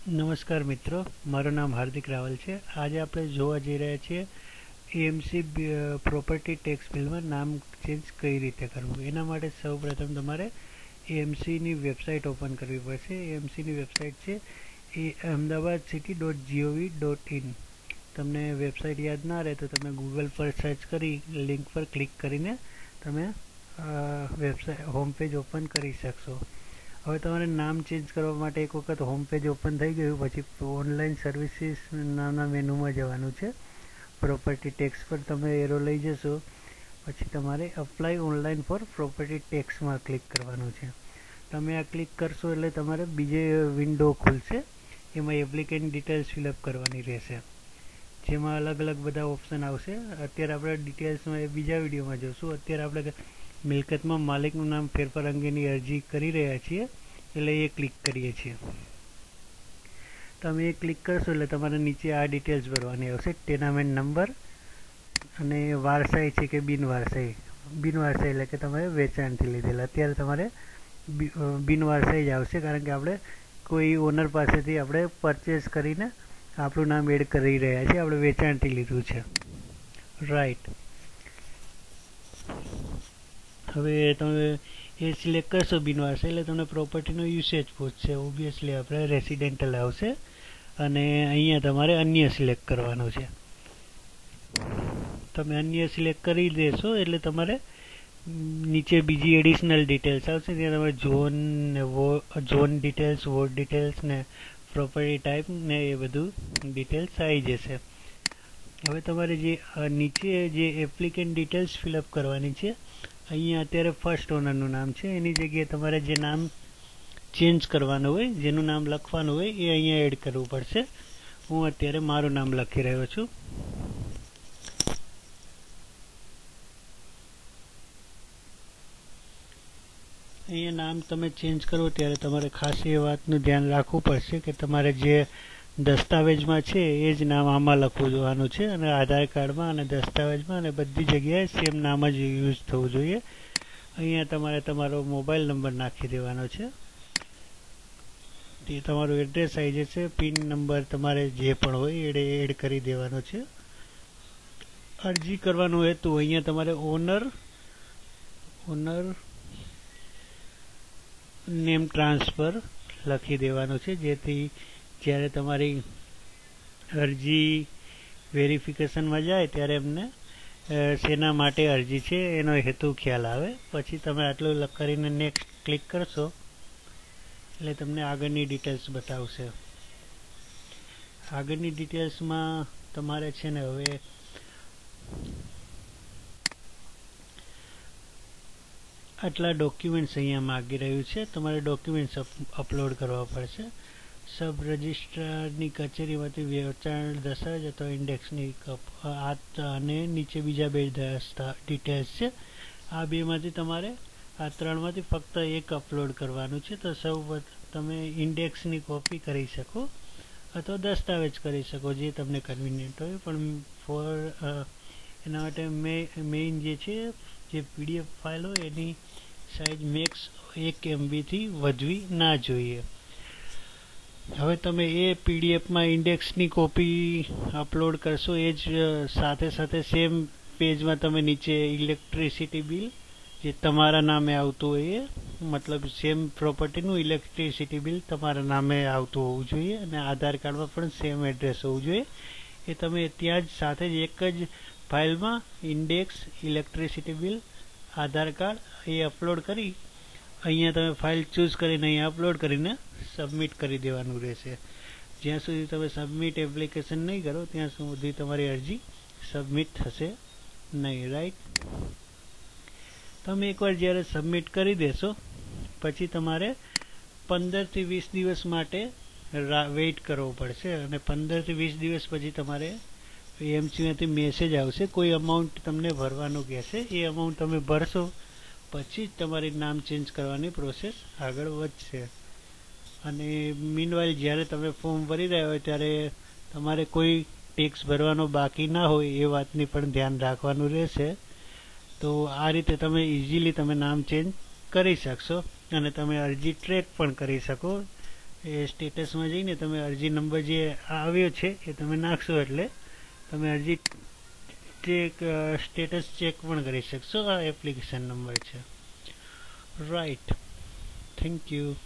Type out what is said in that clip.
નમસ્કાર મિત્રો, મારું નામ હાર્દિક રાવલ છે. આજે આપણે જોવા જઈ રહ્યા છીએ એએમસી પ્રોપર્ટી ટેક્સ બિલમાં નામ ચેન્જ કઈ રીતે કરવું. એના માટે સૌપ્રથમ તમારે એએમસીની વેબસાઇટ ઓપન કરવી પડશે. એએમસીની વેબસાઇટ છે એ ahmedabadcity.gov.in. તમને વેબસાઇટ યાદ ના રહે તો તમે ગૂગલ પર સર્ચ કરી લિંક પર ક્લિક કરીને તમે વેબસાઇટ હોમ પેજ ઓપન કરી શકશો. હવે તમારે નામ ચેન્જ કરવા માટે એક વખત હોમ પેજ ઓપન થઈ ગયું પછી ઓનલાઈન સર્વિસીસ નામના મેનુમાં જવાનું છે. પ્રોપર્ટી ટેક્સ પર તમે એરો લઈ જશો પછી તમારે અપ્લાય ઓનલાઈન ફોર પ્રોપર્ટી ટેક્સમાં ક્લિક કરવાનું છે. તમે આ ક્લિક કરશો એટલે તમારે બીજે વિન્ડો ખુલશે. એમાં એપ્લિકેન્ટ ડિટેલ્સ ફિલઅપ કરવાની રહેશે, જેમાં અલગ અલગ બધા ઓપ્શન આવશે. અત્યારે આપણે ડિટેલ્સમાં એ બીજા વિડીયોમાં જોશું. અત્યારે આપણે મિલકતમાં માલિકનું નામ ફેરફાર અંગેની અરજી કરી રહ્યા છીએ એટલે એ ક્લિક કરીએ છીએ. તમે એ ક્લિક કરશો એટલે તમારે નીચે આ ડિટેલ્સ ભરવાની આવશે. ટેનામેન્ટ નંબર અને વારસાઈ છે કે બિનવારસાઈ. બિનવારસાઈ એટલે કે તમે વેચાણથી લીધેલા. અત્યારે તમારે બિનવારસાઈ જ આવશે કારણ કે આપણે કોઈ ઓનર પાસેથી આપણે પરચેસ કરીને આપણું નામ એડ કરી રહ્યા છીએ. આપણે વેચાણથી લીધું છે, રાઈટ. હવે તમે એ સિલેક્ટ કરશો બિનવારસાઈ એટલે તમને પ્રોપર્ટીનો યુસેજ પૂછશે. ઓબ્વિયસલી આપણે રેસિડેન્ટલ આવશે અને અહીંયા તમારે અન્ય સિલેક્ટ કરવાનું છે. તમે અન્ય સિલેક્ટ કરી દેશો એટલે તમારે નીચે બીજી એડિશનલ ડિટેલ્સ આવશે. ત્યાં તમારે ઝોન ડિટેલ્સ, વોર્ડ ડિટેલ્સ ને પ્રોપર્ટી ટાઈપ ને એ બધું ડિટેલ્સ આવી જશે. હવે તમારે જે નીચે જે એપ્લિકેન્ટ ડિટેલ્સ ફિલઅપ કરવાની છે, અહીંયા અત્યારે ફર્સ્ટ ઓનરનું નામ છે. એની જગ્યાએ તમારે જે નામ ચેન્જ કરવાનું હોય, જેનું નામ લખવાનું હોય એ અહીંયા એડ કરવું પડશે. હું અત્યારે મારું નામ લખી રહ્યો છું. અહીંયા નામ તમે ચેન્જ કરો ત્યારે તમારે ખાસ એ વાતનું ધ્યાન રાખવું પડશે કે તમારે જે દસ્તાવેજમાં છે એ જ નામ આમાં લખવું જોવાનું છે અને આધાર કાર્ડમાં અને દસ્તાવેજમાં અને બધી જગ્યાએ સેમ નામ જ યુઝ થવું જોઈએ. અહીંયા તમારે તમારો મોબાઈલ નંબર નાખી દેવાનો છે. તે તમારું એડ્રેસ આવી જશે. પિન નંબર તમારે જે પણ હોય એ એડ કરી દેવાનો છે. અરજી કરવાનું હોય તો અહીંયા તમારે ઓનર નેમ ટ્રાન્સફર લખી દેવાનું છે, જેથી જ્યારે તમારી અરજી વેરિફિકેશનમાં જાય ત્યારે એમને શેના માટે અરજી છે એનો હેતુ ખ્યાલ આવે. પછી તમે આટલું કરીને નેક્સ્ટ ક્લિક કરશો એટલે તમને આગળની ડિટેલ્સ બતાવશે. આગળની ડિટેલ્સમાં તમારે છે ને હવે આટલા ડોક્યુમેન્ટ્સ અહીંયા માગી રહ્યું છે. તમારે ડોક્યુમેન્ટ્સ અપલોડ કરવા પડશે. સબ રજિસ્ટ્રારની કચેરીમાંથી વેચાણ દસ્તાવેજ અથવા ઇન્ડેક્સની અને નીચે બીજા બે ડિટેલ્સ છે. આ બેમાંથી તમારે આ ત્રણમાંથી ફક્ત એક અપલોડ કરવાનું છે. તો સૌ તમે ઇન્ડેક્સની કોપી કરી શકો અથવા દસ્તાવેજ કરી શકો, જે તમને કન્વિનિયન્ટ હોય. પણ એના માટે મેઇન જે છે જે પીડીએફ ફાઇલ હોય એની સાઇઝ મેક્સ 1 MB થી વધવી ના જોઈએ. હવે તમે એ પીડીએફમાં ઇન્ડેક્સની કોપી અપલોડ કરશો એ જ સાથે સેમ પેજમાં તમે નીચે ઇલેક્ટ્રિસિટી બિલ જે તમારા નામે આવતું હોય, મતલબ સેમ પ્રોપર્ટીનું ઇલેક્ટ્રિસિટી બિલ તમારા નામે આવતું હોવું જોઈએ અને આધાર કાર્ડમાં પણ સેમ એડ્રેસ હોવું જોઈએ. એ તમે ત્યાં જ સાથે જ એક જ ફાઇલમાં ઇન્ડેક્સ, ઇલેક્ટ્રિસિટી બિલ, આધાર કાર્ડ એ અપલોડ કરી અહીંયા તમે ફાઇલ ચૂઝ કરીને અહીંયા અપલોડ કરીને સબમિટ કરી દેવાનું રહેશે. જ્યાં સુધી તમે સબમિટ એપ્લિકેશન નહીં કરો ત્યાં સુધી તમારી અરજી સબમિટ થશે નહીં, રાઈટ. તમે એકવાર જ્યારે સબમિટ કરી દેશો પછી તમારે 15 થી 20 દિવસ માટે વેઇટ કરવો પડશે અને 15 થી 20 દિવસ પછી તમારે એએમસીમાંથી મેસેજ આવશે. કોઈ અમાઉન્ટ તમને ભરવાનું કહેશે. એ અમાઉન્ટ તમે ભરશો પછી જ તમારી નામ ચેન્જ કરવાની પ્રોસેસ આગળ વધશે. અને મીનવાઇલ જ્યારે તમે ફોર્મ ભરી રહ્યા હોય ત્યારે તમારે કોઈ ટેક્સ ભરવાનો બાકી ના હોય એ વાતની પણ ધ્યાન રાખવાનું રહેશે. તો આ રીતે તમે ઇઝીલી તમે નામ ચેન્જ કરી શકશો અને તમે અરજી ટ્રેક પણ કરી શકો એ સ્ટેટસમાં જઈને તમે અરજી નંબર જે આવ્યો છે એ તમે નાખશો એટલે તમે અરજી સ્ટેટસ ચેક પણ કરી શકશો. આ એપ્લિકેશન નંબર છે. રાઈટ. Thank you.